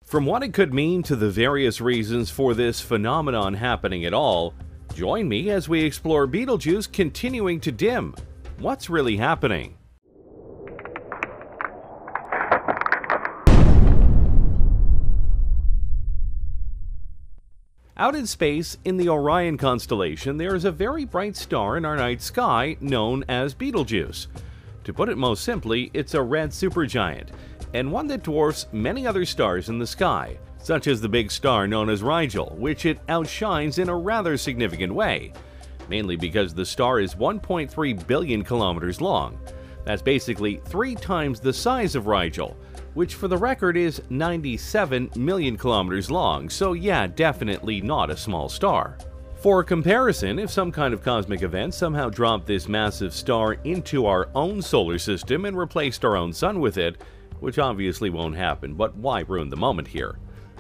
From what it could mean to the various reasons for this phenomenon happening at all, join me as we explore Betelgeuse continuing to dim. What's really happening? Out in space, in the Orion constellation, there is a very bright star in our night sky known as Betelgeuse. To put it most simply, it's a red supergiant, and one that dwarfs many other stars in the sky, such as the big star known as Rigel, which it outshines in a rather significant way, mainly because the star is 1.3 billion kilometers long. That's basically 3 times the size of Rigel, which for the record is 97 million kilometers long, so yeah, definitely not a small star. For comparison, if some kind of cosmic event somehow dropped this massive star into our own solar system and replaced our own sun with it, which obviously won't happen, but why ruin the moment here?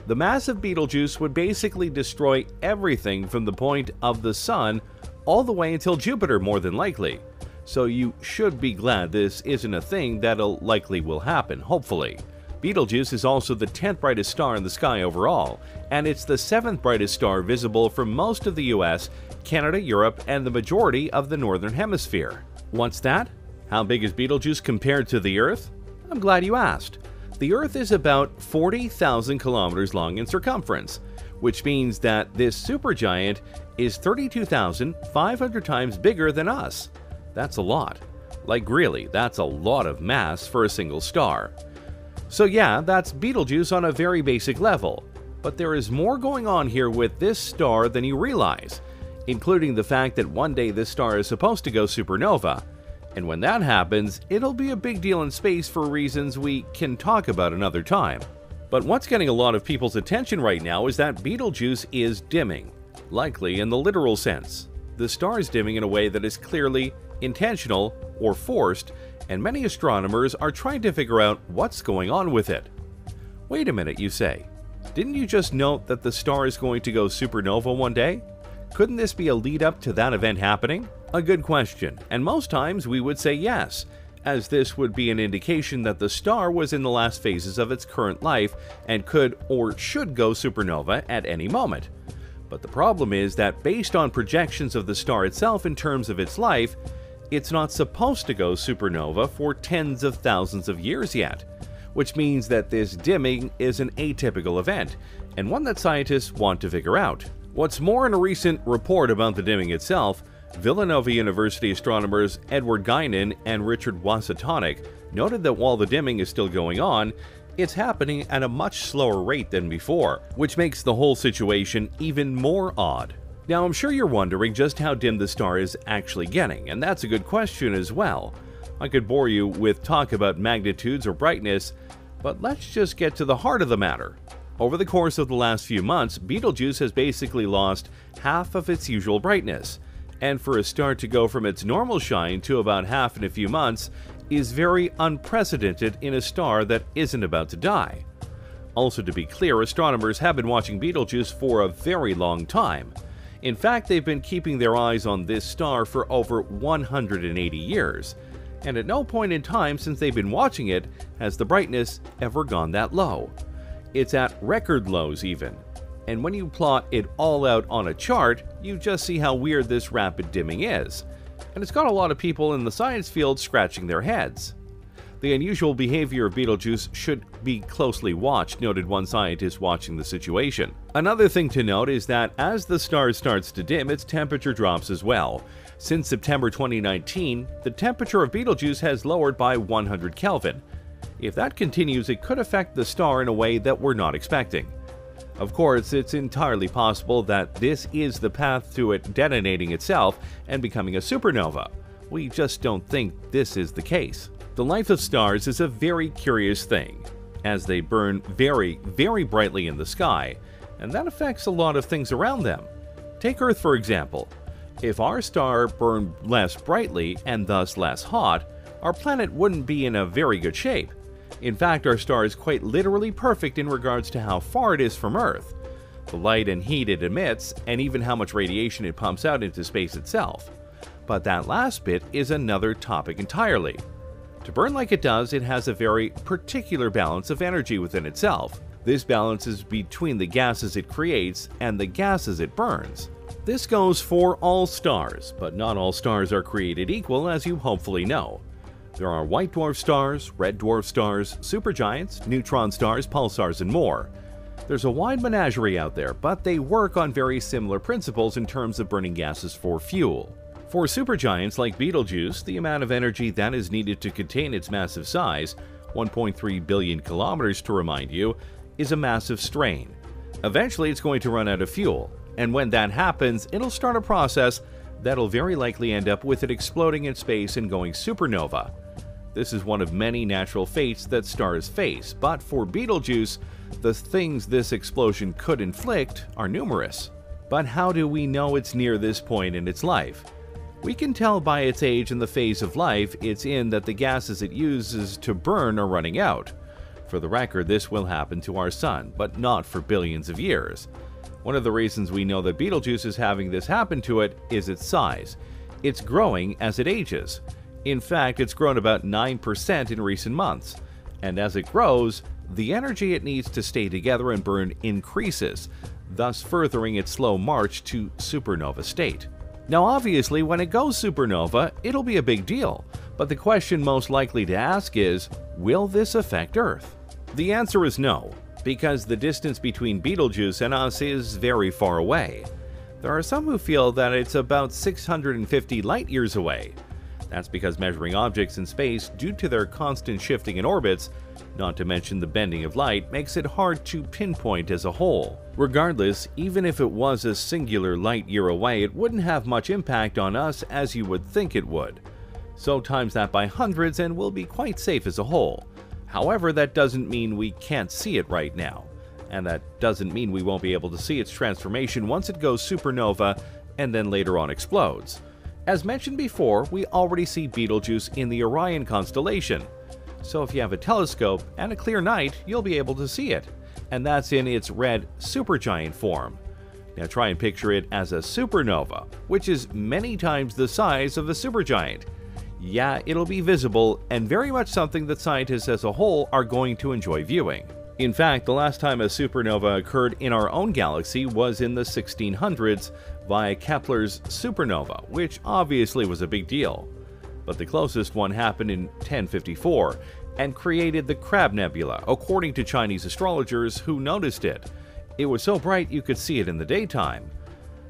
The massive Betelgeuse would basically destroy everything from the point of the sun all the way until Jupiter, more than likely. So you should be glad this isn't a thing that'll likely will happen, hopefully. Betelgeuse is also the 10th brightest star in the sky overall, and it's the 7th brightest star visible from most of the US, Canada, Europe, and the majority of the Northern Hemisphere. What's that? How big is Betelgeuse compared to the Earth? I'm glad you asked. The Earth is about 40,000 kilometers long in circumference, which means that this supergiant is 32,500 times bigger than us. That's a lot. Like really, that's a lot of mass for a single star. So yeah, that's Betelgeuse on a very basic level, but there is more going on here with this star than you realize, including the fact that one day this star is supposed to go supernova, and when that happens, it'll be a big deal in space for reasons we can talk about another time. But what's getting a lot of people's attention right now is that Betelgeuse is dimming, likely in the literal sense. The star is dimming in a way that is clearly intentional or forced, and many astronomers are trying to figure out what's going on with it. Wait a minute, you say. Didn't you just note that the star is going to go supernova one day? Couldn't this be a lead up to that event happening? A good question, and most times we would say yes, as this would be an indication that the star was in the last phases of its current life and could or should go supernova at any moment. But the problem is that based on projections of the star itself in terms of its life, it's not supposed to go supernova for tens of thousands of years yet, which means that this dimming is an atypical event, and one that scientists want to figure out. What's more, in a recent report about the dimming itself, Villanova University astronomers Edward Guinan and Richard Wasatonic noted that while the dimming is still going on, it's happening at a much slower rate than before, which makes the whole situation even more odd. Now, I'm sure you're wondering just how dim the star is actually getting, and that's a good question as well. I could bore you with talk about magnitudes or brightness, but let's just get to the heart of the matter. Over the course of the last few months, Betelgeuse has basically lost half of its usual brightness, and for a star to go from its normal shine to about half in a few months is very unprecedented in a star that isn't about to die. Also, to be clear, astronomers have been watching Betelgeuse for a very long time. In fact, they've been keeping their eyes on this star for over 180 years, and at no point in time since they've been watching it has the brightness ever gone that low. It's at record lows even, and when you plot it all out on a chart, you just see how weird this rapid dimming is, and it's got a lot of people in the science field scratching their heads. The unusual behavior of Betelgeuse should be closely watched, noted one scientist watching the situation. Another thing to note is that as the star starts to dim, its temperature drops as well. Since September 2019, the temperature of Betelgeuse has lowered by 100 Kelvin. If that continues, it could affect the star in a way that we're not expecting. Of course, it's entirely possible that this is the path to it detonating itself and becoming a supernova. We just don't think this is the case. The life of stars is a very curious thing, as they burn very, very brightly in the sky, and that affects a lot of things around them. Take Earth for example. If our star burned less brightly and thus less hot, our planet wouldn't be in a very good shape. In fact, our star is quite literally perfect in regards to how far it is from Earth, the light and heat it emits, and even how much radiation it pumps out into space itself. But that last bit is another topic entirely. To burn like it does, it has a very particular balance of energy within itself. This balances between the gases it creates and the gases it burns. This goes for all stars, but not all stars are created equal, as you hopefully know. There are white dwarf stars, red dwarf stars, supergiants, neutron stars, pulsars, and more. There's a wide menagerie out there, but they work on very similar principles in terms of burning gases for fuel. For supergiants like Betelgeuse, the amount of energy that is needed to contain its massive size, 1.3 billion kilometers to remind you, is a massive strain. Eventually it's going to run out of fuel, and when that happens, it'll start a process that'll very likely end up with it exploding in space and going supernova. This is one of many natural fates that stars face, but for Betelgeuse, the things this explosion could inflict are numerous. But how do we know it's near this point in its life? We can tell by its age and the phase of life it's in that the gases it uses to burn are running out. For the record, this will happen to our Sun, but not for billions of years. One of the reasons we know that Betelgeuse is having this happen to it is its size. It's growing as it ages. In fact, it's grown about 9% in recent months. And as it grows, the energy it needs to stay together and burn increases, thus furthering its slow march to supernova state. Now obviously, when it goes supernova, it'll be a big deal, but the question most likely to ask is, will this affect Earth? The answer is no, because the distance between Betelgeuse and us is very far away. There are some who feel that it's about 650 light-years away. That's because measuring objects in space, due to their constant shifting in orbits, not to mention the bending of light, makes it hard to pinpoint as a whole. Regardless, even if it was a singular light year away, it wouldn't have much impact on us as you would think it would. So times that by hundreds and we'll be quite safe as a whole. However, that doesn't mean we can't see it right now. And that doesn't mean we won't be able to see its transformation once it goes supernova and then later on explodes. As mentioned before, we already see Betelgeuse in the Orion constellation. So if you have a telescope and a clear night, you'll be able to see it. And that's in its red supergiant form. Now try and picture it as a supernova, which is many times the size of a supergiant. Yeah, it'll be visible and very much something that scientists as a whole are going to enjoy viewing. In fact, the last time a supernova occurred in our own galaxy was in the 1600s via Kepler's supernova, which obviously was a big deal. But the closest one happened in 1054 and created the Crab Nebula, according to Chinese astrologers who noticed it. It was so bright you could see it in the daytime.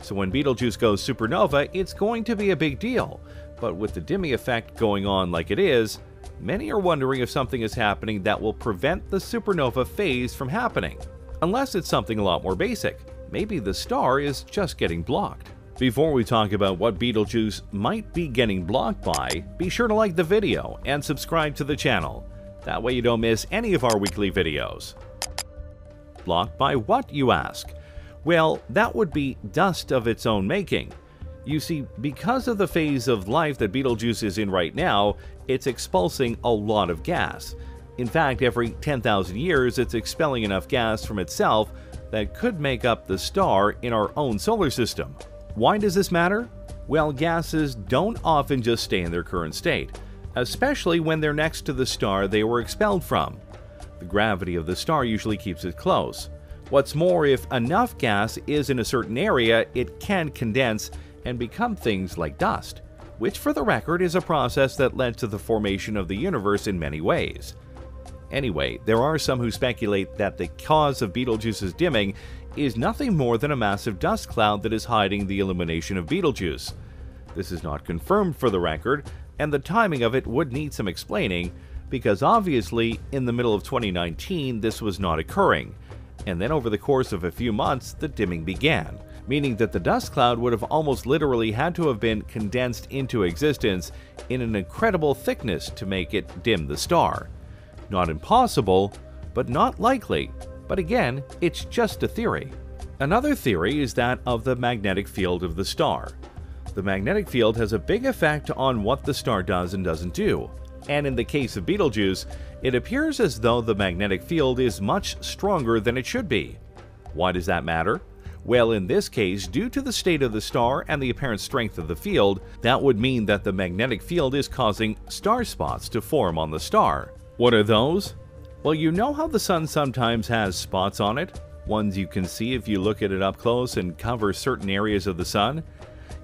So when Betelgeuse goes supernova, it's going to be a big deal. But with the dimming effect going on like it is, many are wondering if something is happening that will prevent the supernova phase from happening. Unless it's something a lot more basic. Maybe the star is just getting blocked. Before we talk about what Betelgeuse might be getting blocked by, be sure to like the video and subscribe to the channel. That way you don't miss any of our weekly videos. Blocked by what, you ask? Well, that would be dust of its own making. You see, because of the phase of life that Betelgeuse is in right now, it's expulsing a lot of gas. In fact, every 10,000 years, it's expelling enough gas from itself that could make up the star in our own solar system. Why does this matter? Well, gases don't often just stay in their current state, especially when they're next to the star they were expelled from. The gravity of the star usually keeps it close. What's more, if enough gas is in a certain area, it can condense and become things like dust, which for the record is a process that led to the formation of the universe in many ways. Anyway, there are some who speculate that the cause of Betelgeuse's dimming is nothing more than a massive dust cloud that is hiding the illumination of Betelgeuse. This is not confirmed for the record, and the timing of it would need some explaining, because obviously in the middle of 2019 this was not occurring, and then over the course of a few months the dimming began, meaning that the dust cloud would have almost literally had to have been condensed into existence in an incredible thickness to make it dim the star. Not impossible, but not likely. But again, it's just a theory. Another theory is that of the magnetic field of the star. The magnetic field has a big effect on what the star does and doesn't do. And in the case of Betelgeuse, it appears as though the magnetic field is much stronger than it should be. Why does that matter? Well, in this case, due to the state of the star and the apparent strength of the field, that would mean that the magnetic field is causing star spots to form on the star. What are those? Well, you know how the sun sometimes has spots on it? Ones you can see if you look at it up close and cover certain areas of the sun?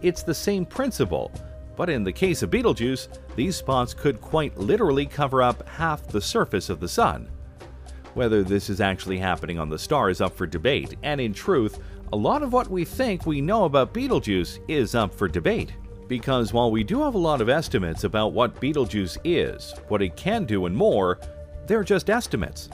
It's the same principle, but in the case of Betelgeuse, these spots could quite literally cover up half the surface of the sun. Whether this is actually happening on the star is up for debate, and in truth, a lot of what we think we know about Betelgeuse is up for debate. Because while we do have a lot of estimates about what Betelgeuse is, what it can do and more, they're just estimates.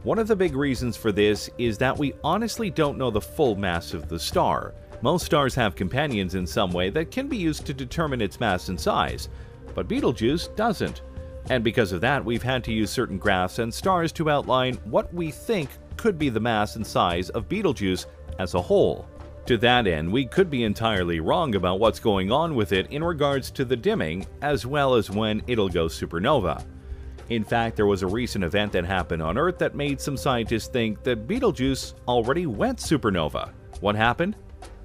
One of the big reasons for this is that we honestly don't know the full mass of the star. Most stars have companions in some way that can be used to determine its mass and size, but Betelgeuse doesn't. And because of that, we've had to use certain graphs and stars to outline what we think could be the mass and size of Betelgeuse as a whole. To that end, we could be entirely wrong about what's going on with it in regards to the dimming, as well as when it'll go supernova. In fact, there was a recent event that happened on Earth that made some scientists think that Betelgeuse already went supernova. What happened?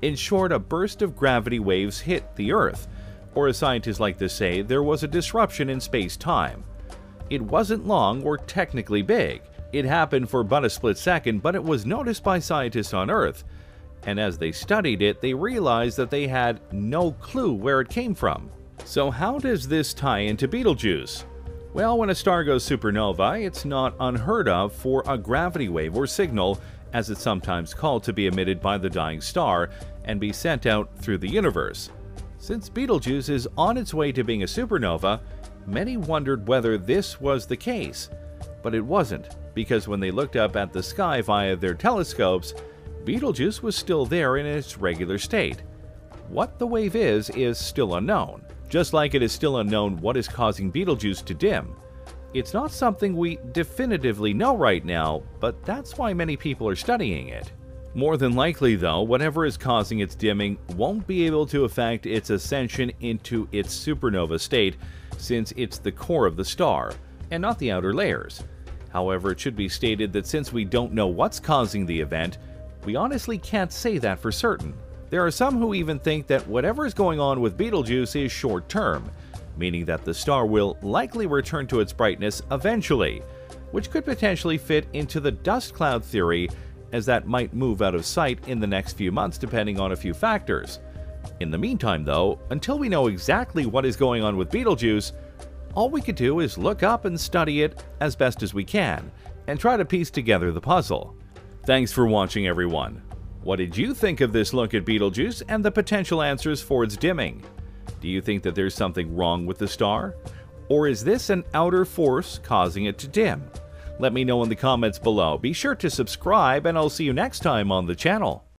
In short, a burst of gravity waves hit the Earth, or as scientists like to say, there was a disruption in space-time. It wasn't long or technically big. It happened for but a split second, but it was noticed by scientists on Earth, and as they studied it, they realized that they had no clue where it came from. So how does this tie into Betelgeuse? Well, when a star goes supernova, it's not unheard of for a gravity wave or signal, as it's sometimes called, to be emitted by the dying star and be sent out through the universe. Since Betelgeuse is on its way to being a supernova, many wondered whether this was the case. But it wasn't, because when they looked up at the sky via their telescopes, Betelgeuse was still there in its regular state. What the wave is still unknown, just like it is still unknown what is causing Betelgeuse to dim. It's not something we definitively know right now, but that's why many people are studying it. More than likely, though, whatever is causing its dimming won't be able to affect its ascension into its supernova state, since it's the core of the star, and not the outer layers. However, it should be stated that since we don't know what's causing the event, we honestly can't say that for certain. There are some who even think that whatever is going on with Betelgeuse is short-term, meaning that the star will likely return to its brightness eventually, which could potentially fit into the dust cloud theory, as that might move out of sight in the next few months depending on a few factors. In the meantime, though, until we know exactly what is going on with Betelgeuse, all we could do is look up and study it as best as we can, and try to piece together the puzzle. Thanks for watching, everyone. What did you think of this look at Betelgeuse and the potential answers for its dimming? Do you think that there's something wrong with the star? Or is this an outer force causing it to dim? Let me know in the comments below. Be sure to subscribe, and I'll see you next time on the channel.